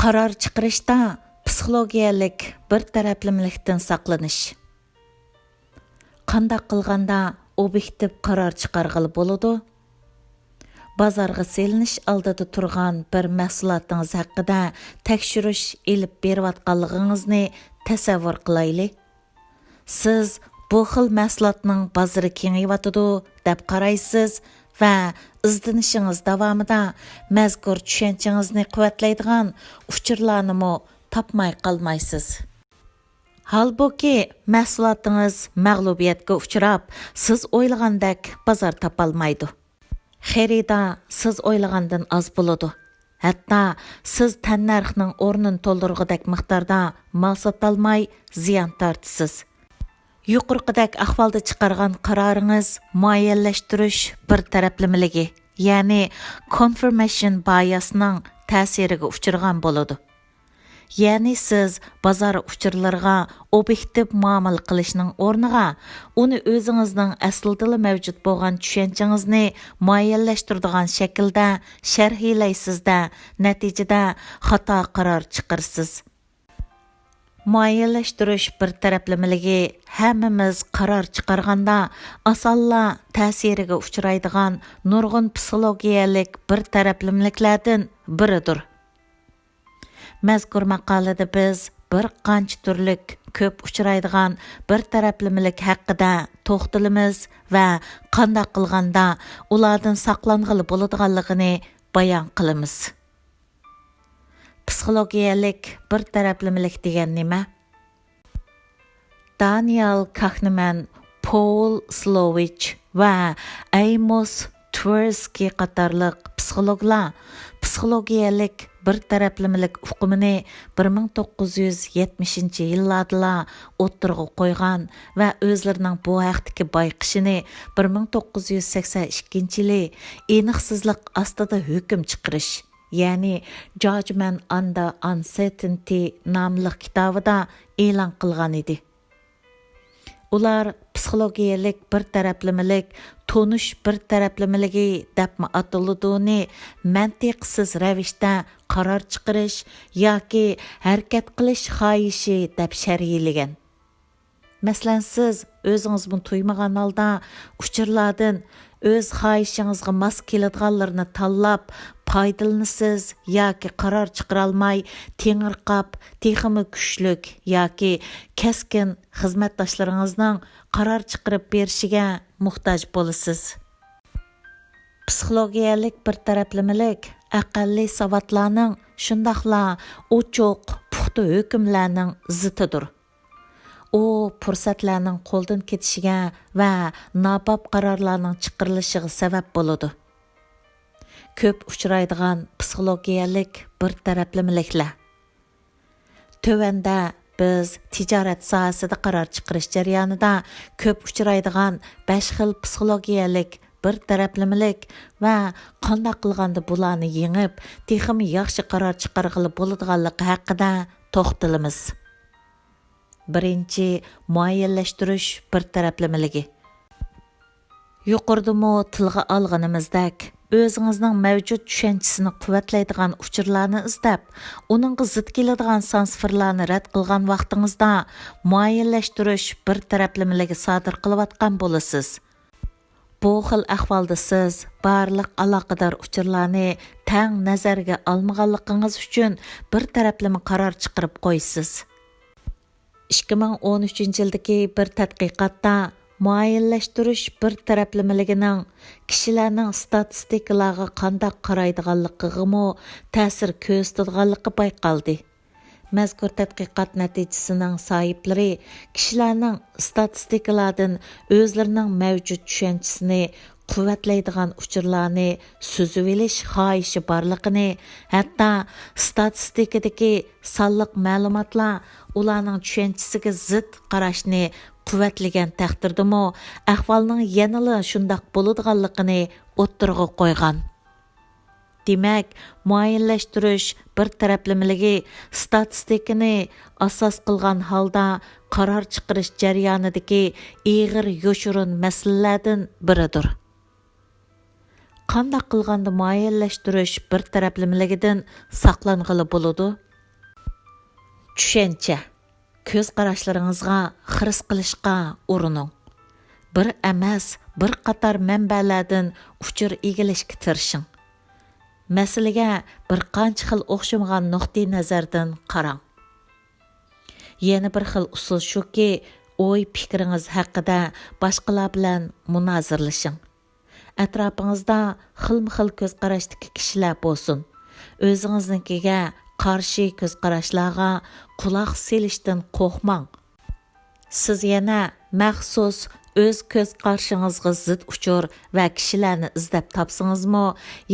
قارار چىقىرىشتا پىسخولوگىيەلىك bir تەرەپلىمىلىكتىن ساقلىنىش. قانداق قىلغاندا obyektiv قارار چىقارغىلى بولىدۇ؟ Bozorga selinish oldida turgan bir mahsulotingiz haqida tekshirish elib berayotganligingizni tasavvur qilaylik. Siz bu xil mahsulotning bozori kengayotidi deb qaraysiz va izlanishingiz davomida mazkur tushanchangizni quvvatlaydigan uchurlarni topmay qolmaysiz. Halbuki mahsulotingiz mag'lubiyatga uchrab, siz o'ylagandek bozor topolmaydi. Xaridor siz o'ylagandan oz bo'ladi. Hatto siz tannarxning o'rnini to'ldirgudek miqdorda mal sotolmay ziyon tortisiz. Yuqorqidek ahvolda chiqargan qaroringiz muayyanlashtirish bir taraflamiligi, ya'ni confirmation biasning ta'siriga uchragan bo'ladi. Ya'ni siz bozor uchurlarga obyektiv muomala qilishning o'rniga uni o'zingizning aslida mavjud bo'lgan tushanchangizni muayyanlashtiradigan shaklda sharhlaysizda, natijada xato qaror chiqarsiz. Muayyanlashtirish bir taraflamiligi hammamiz qaror chiqarganda osonla ta'siriga uchraydigan nurg'un psixologiyalik bir taraflamiliklardan biridir. Mazkur maqolada biz bir qancha turlik ko'p uchraydigan bir taraflamilik haqida to'xtalamiz va qanday qilganda ulardan saqlanғалы bo'ladiganligini bayon qilamiz. Psixologiyalik bir taraflamilik degan nima? Daniel Kahneman, Paul Slovich va Amos Tversky qatorliq psixologlar psixologiyalik bir taraflamilik uqumini 1970-yillarda o'ttirg'a qo'ygan va o'zlarining bu haqdagi bayqishini 1982-yili aniqsizlik ostida hukm chiqarish, ya'ni Judgment on the Uncertainty nomli kitobida e'lon qilgan edi. Ular psixologiyalik bir taraflamilik, tonish bir taraflamiligi deb ataluduni mantiqsiz ravishda qaror chiqarish yoki harakat qilish xohishi deb sharhlagan. Masalan, siz o'zingiz buni tuymagan holda uchurlardan o'z xohishingizga mos keladiganlarni tanlab foydalanasiz yoki qaror chiqara olmay tengirqab, texmi kuchlik yoki keskin xizmatdoshlaringizning qaror chiqarib berishiga muhtoj bo'lasiz. Psixologiyalik bir taraflamilik aqlli savodlarning shundoqla ochiq, puxta hukmlarning ziddidir. U fursatlarning qo'ldan ketishiga va nobop qarorlarning chiqarilishiga sabab bo'ladi. Ko'p uchraydigan psixologiyalik bir taraflamiliklar. Tövəndə biz tijorat sohasida qaror chiqarish jarayonida ko'p uchraydigan 5 xil psixologiyalik bir taraflamilik va qanday qilganda bularni yengib, texmi yaxshi qaror chiqarg'ili bo'ladiganligi haqida to'xtalamiz. Birinchi, muayyanlashtirish bir taraflamiligi. Yuqoridami tilga olganimizdek, o'zingizning mavjud tushanchisini quvvatlaydigan uchurlarni izlab, uningga zid keladigan san-sifirlarni rad qilgan vaqtingizda muayyanlashtirish bir taraflamiligi sodir qilayotgan bo'lasiz. Bu xil ahvolda siz barliq aloqador uchurlarni tang nazarga olmaganligingiz uchun bir taraflama qaror chiqarib qo'ysiz. 2013-yildagi bir tadqiqotda muayyanlashtirish bir taraflamiligining kishilarning statistikalarga qanday qaraydiganligiga ta'sir ko'rsatadiganligi bayqaldi. Mazkur tadqiqot natijasining sohiblari kishilarning statistikalardan o'zlarining mavjud tushanchisini quvvatlaydigan uchurlarni so'zib olish xohishi borligini, hatto statistikadagi sonliq ma'lumotlar ularning tushunchasiga zid qarashni quvvatlagan taqdirdami ahvolning yanada shundoq bo'ladiganligini o'ttirg'a qo'ygan. Demak, muayyanlashtirish bir taraflamiligi statistikani asos qilgan holda qaror chiqarish jarayonidagi ig'ir yoshurun masalalardan biridir. Qanday qilganda muayyanlashtirish bir taraflamiligidan saqlanğılı bo'ladi? Түшенче. Көз қарашларыңызға қырыс қылышқа ұрының. Bir emas, bir qatar mənbələrdən uçur egilishga tirishing. Məsələyə bir qancha xil o'xshamag'an nuqtai nazardan qarang. Yana bir xil usul shuki, o'y fikringiz haqida boshqalar bilan munozirlashing. Atrofingizda xilma-xil ko'z qarashdagi kishilar bo'lsin. O'zingiznikiga qarshi ko'z qarashlarga quloq selishdan qo'rqmang. Siz yana maxsus o'z ko'z qarshingizga zid uchur va kishilarni izlab topsingizmi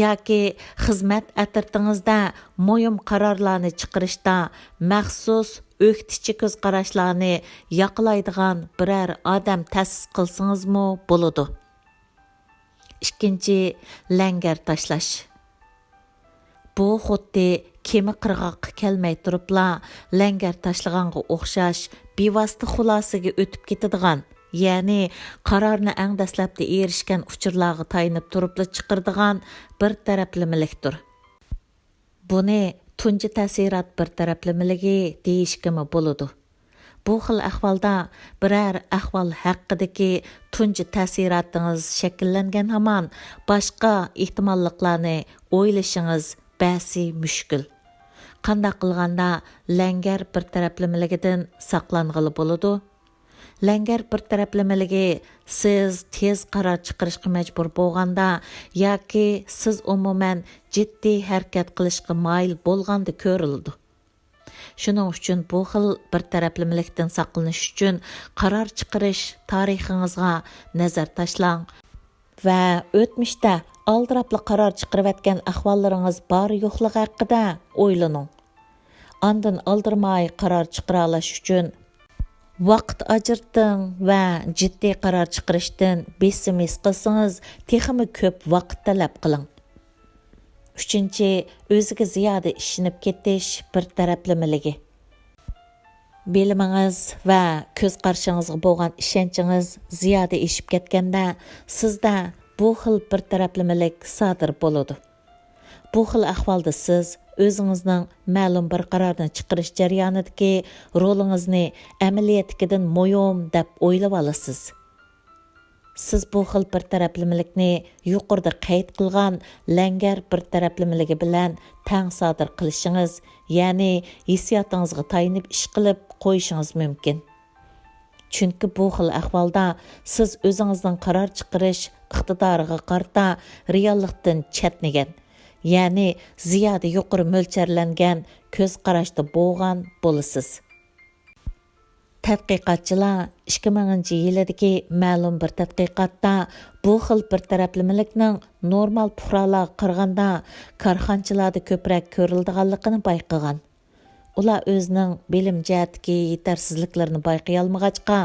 yoki xizmat atirtingizda mo'yim qarorlarni chiqarishda maxsus o'qitichi ko'z qarashlarni yoqlaydigan biror odam ta'sis qilsingizmi bo'ladi. Ikkinchi, langar tashlash. Bu xuddi kema qirg'oqqa kelmay turibla langar tashlaganga o'xshash bevosita xulosaga o'tib ketadigan, ya'ni qarorni eng dastlabda erishgan uchurlarga tayinib turibla chiqirdigan bir taraflimilikdir. Buni tunji ta'sirot bir taraflimiligi deyishkimi bo'ladi. Bu xil ahvolda biror ahvol haqidagi tunji ta'sirotingiz shakllangan hamon boshqa ehtimolliklarni o'ylashingiz ba'zi mushkul. Qanday qilganda langar bir taraflimiligidan saqlang'ili bo'ladi? Langar bir taraflimiligi siz tez qaror chiqarishga majbur bo'lganda yoki siz umuman jiddiy harakat qilishga moyil bo'lganda ko'riladi. Shuning uchun bu xil bir taraflimilikdan saqlanish uchun qaror chiqarish tarixingizga nazar tashlang va o'tmishda aldirabli qaror chiqarayotgan ahvollaringiz bor yo'qligi haqida o'ylaning. Ondan aldirmay qaror chiqara olish uchun vaqt ajirting va jiddiy qaror chiqarishdan besim his qilsangiz, texmi ko'p vaqt talab qiling. Uchinchi, o'ziga ziyoda ishinib ketish bir taraflimiligi. Bilimingiz va ko'z qarshingizga bo'lgan ishonchingiz ziyoda eshib ketganda, sizda bu xil bir taraflimilik sodir bo'ladi. Bu xil ahvolda siz o'zingizning ma'lum bir qarorni chiqarish jarayonidagi rolingizni amaliyotdagidan muhim deb o'ylab olasiz. Siz bu xil bir taraflimilikni yuqorida qayd qilgan langar bir taraflimiligi bilan tang sodir qilishingiz, ya'ni hissiyotingizga tayinib ish qilib qo'yishingiz mumkin. Chunki bu xil ahvolda siz o'zingizning qaror chiqarish iqtidoriga qarata reallikdan chetnagan, ya'ni ziyoda yuqori mo'ljallangan ko'z qarashda bo'lgan bo'lasiz. Tadqiqotchilar 2000-yildagi ma'lum bir tadqiqotda bu xil bir taraflimilikning normal puhralarga qaraganda korxonchilarda ko'proq ko'rildiganligini bayqagan. Ular o'zining bilim jihatdagi yetarsizliklarini bayqay olmag'achqa,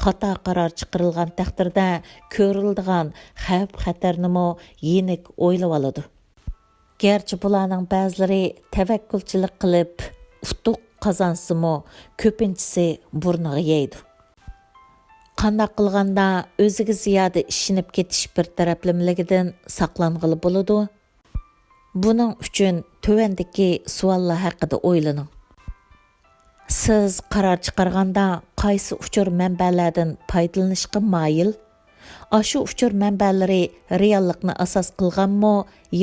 xato qaror chiqarilgan taqdirda ko'rildigan xavf-xatarni yenik o'ylab oladi. Gerçi bularning ba'zilari tavakkulchilik qilib utuq qazansimi, ko'pinchisi burniga yeydi. Qanday qilganda o'ziga ziyoda ishinib ketish bir taraflimiligidan saqlang'ili bo'ladi? Buning uchun tövəndəki savollar haqida o'ylaning. Siz qaror chiqarganda qaysi uchur manbalardan foydalanishga moyil? Ashu uchur manbalari reallikni asos qilganmi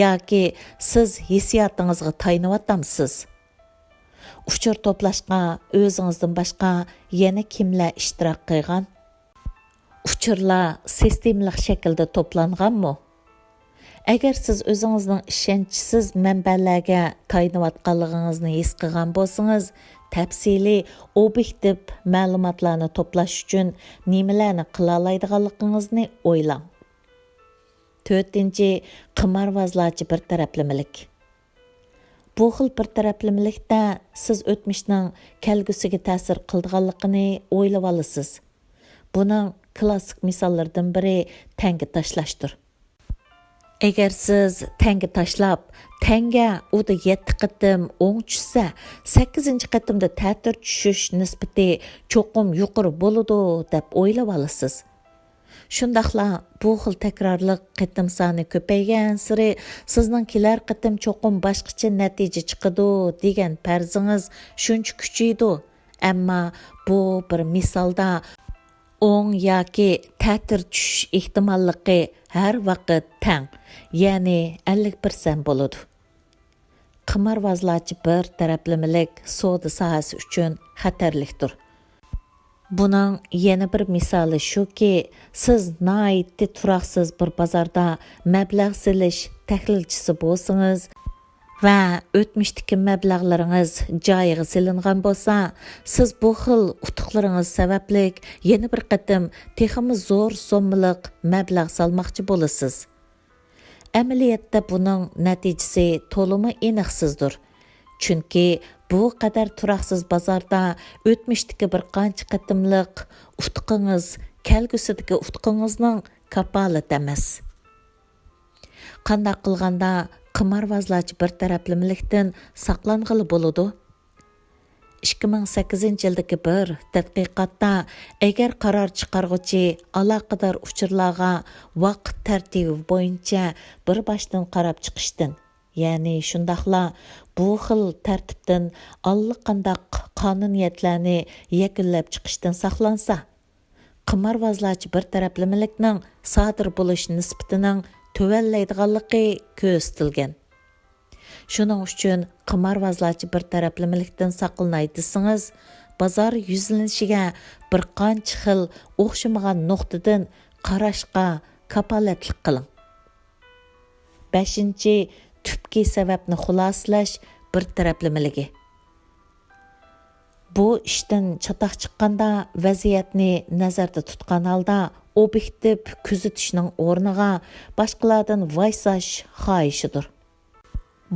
yoki siz hissiyotingizga tayinyapsizmi? Uchur to'plashga o'zingizdan boshqa yana kimlar ishtirok qilgan? Uchurlar sistemlik shaklda to'planganmi? Agar siz o'zingizning ishonchsiz manbalarga tayinyotganligingizni his qilgan bo'lsangiz, tafsiliy, obyektiv ma'lumotlarni to'plash uchun nimalarni qila oladiganligingizni o'ylang. 4. Qimorvozlarcha bir taraflimilik. Bu xil bir taraflimilikda siz o'tmishning kelgusiga ta'sir qildiganligini o'ylab olasiz. Buning klassik misollaridan biri tanga tashlashdir. Agar siz tanga tashlab, tanga uda 7 qatim o'ng tushsa, 8 qatimda ta'tir tushish nisbati cho'qim yuqori bo'ladi deb o'ylab olasiz. Shundaqla bu xil takrorliq qitim soni ko'paygansiri sizning kelar qitim cho'qim boshqacha natija chiqadi degan farzingiz shuncha kuchaydi. Ammo bu bir misolda o'ng yoki ta'tir tushish ehtimolligi har vaqt teng, ya'ni 50% bo'ladi. Qimorvozlarchi bir taraflimilik savdo sohasi uchun xatarlikdir. Buning yana bir misoli shuki, siz noiti turaqsiz bir bozorda mablag' silish tahlilchisi bo'lsangiz va o'tmishdagi mablag'laringiz joyiga silingan bo'lsa, siz bu xil utuqlaringiz sababli yana bir qatim texmi zo'r so'mliq mablag' solmoqchi bo'lasiz. Amaliyotda buning natijasi to'limi aniqsizdir. Chunki bu qadar turaqsiz bozorda o'tmishdagi bir qancha qatimliq utuqingiz kelgusidagi utuqingizning kapolat emas. Qanday qilganda qimorvozlarchi bir taraflimilikdan saqlanғылы bo'ladi? 2008-yildagi bir tadqiqotda agar qaror chiqarg'uchi aloqador uchurlarga vaqt tartibi bo'yicha bir boshdan qarab chiqishdan, ya'ni shundaqla bu xil tartibdan allaqandaq qonuniyatlarni yakunlab chiqishdan saqlansa, qimorvozlarchi bir taraflimilikning sodir bo'lish nisbatining tuvallaydiganligi ko'rsatilgan. Shuning uchun qimorvozlarchi bir taraflimilikdan saqlanay desangiz, bozor yuzlanishiga bir qancha xil o'xshamagan nuqtadan qarashga kapolatlik qiling. 5. Tüpki sababni xulosalash bir taraflimiligi. Bu ishdan chataq chiqqanda vaziyatni nazarda tutgan holda obyektiv kuzatishning o'rniga boshqalardan vaysash xohishidir.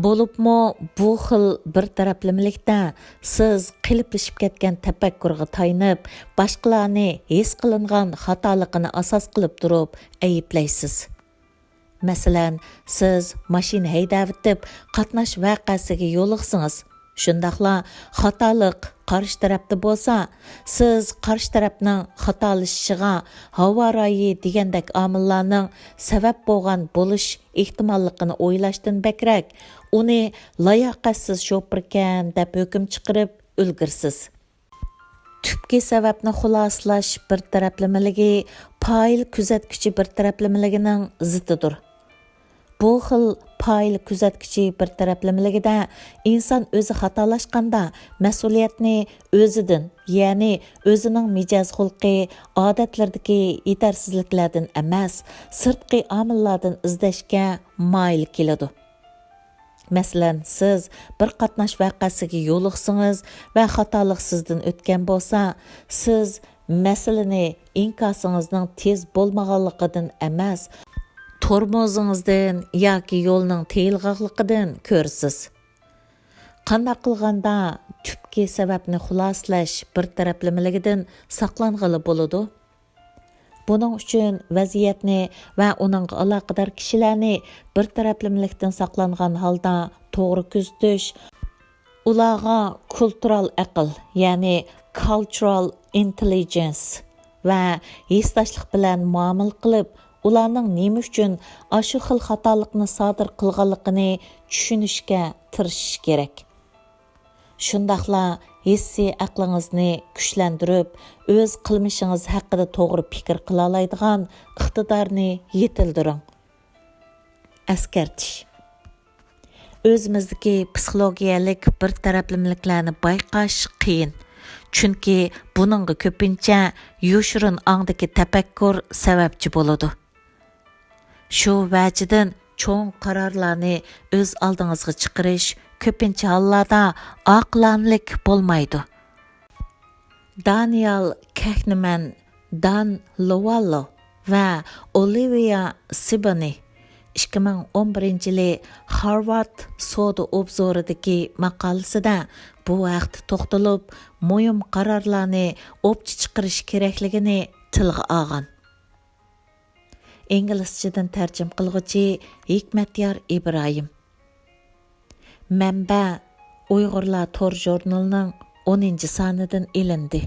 Bo'libmi bu xil bir taraflimilikda siz qiliplashib ketgan tafakkurga taynib, boshqalarni his qilingan xatoligini asos qilib turib ayblaysiz. Masalan, siz mashina haydavitib qatnash voqeasiga yo'liqsiniz. Shundaqla xatolik qarshi tarafda bo'lsa, siz qarshi tarafning xatolashishiga havo rayi degandek omillarning sabab bo'lgan bo'lish ehtimolligini o'ylashdan bakrak, uni layoqatsiz sho'pirkan deb hukm chiqarib ulgursiz. Tüpki sababni xulosalash bir taraflimiligi payil kuzatkichi bir taraflimiligining ziddidir. Bu xil payil kuzatkichi bir taraflimiligida inson o'zi xatolashganda mas'uliyatni o'zidan, ya'ni o'zining mijoz xulqi, odatlardagi yetarsizliklardan emas, sirtqi omillardan izlashga moyil keladi. Masalan, siz bir qatnash voqeasiga yo'liqsangiz va xatolik sizdan o'tgan bo'lsa, siz masalani inkosingizning tez bo'lmaganligidan emas, tormozingizdan yoki yo'lning teyilg'anligidan ko'rsiz. Qanday qilganda tüpki sababni xulosalash bir taraflimiligidan saqlanғылы bo'ladi? Buning uchun vaziyatni va uning aloqador kishilarni bir taraflimilikdan saqlangan holda to'g'ri kuzatish, ularga kultural aql, ya'ni cultural intelligence va hissdoshlik bilan muomala qilib, ularning nima uchun shu xil xatolikni sodir qilganligini tushunishga tirishish kerak. Shundaqla hissiy aqlingizni kuchlantirib, o'z qilmishingiz haqida to'g'ri fikr qila oladigan iqtidorni yetildiring. Askartish. O'zimizdagi psixologiyalik bir taraflimiliklarni bayqash qiyin. Chunki buningga ko'pincha yoshirin ongdagi tafakkur sababchi bo'ladi. Shu vajidan cho'ng qarorlarni o'z oldingizga chiqarish ko'pincha hollarda oqlanlik bo'lmaydi. Daniel Kahneman, Dan Lovallo va Olivia Siboni 2011-yili Harvard Soda obzoridagi maqolasida bu vaqt to'xtalib, muhim qarorlarni o'pchi chiqarish kerakligini tilga olgan. İngilisçidən tərcüm qılğuçı ھېكمەتيار İbrahim. Mənbə, Uyğurlar tor ژورنىلىنىڭ 10-sanidan elindi.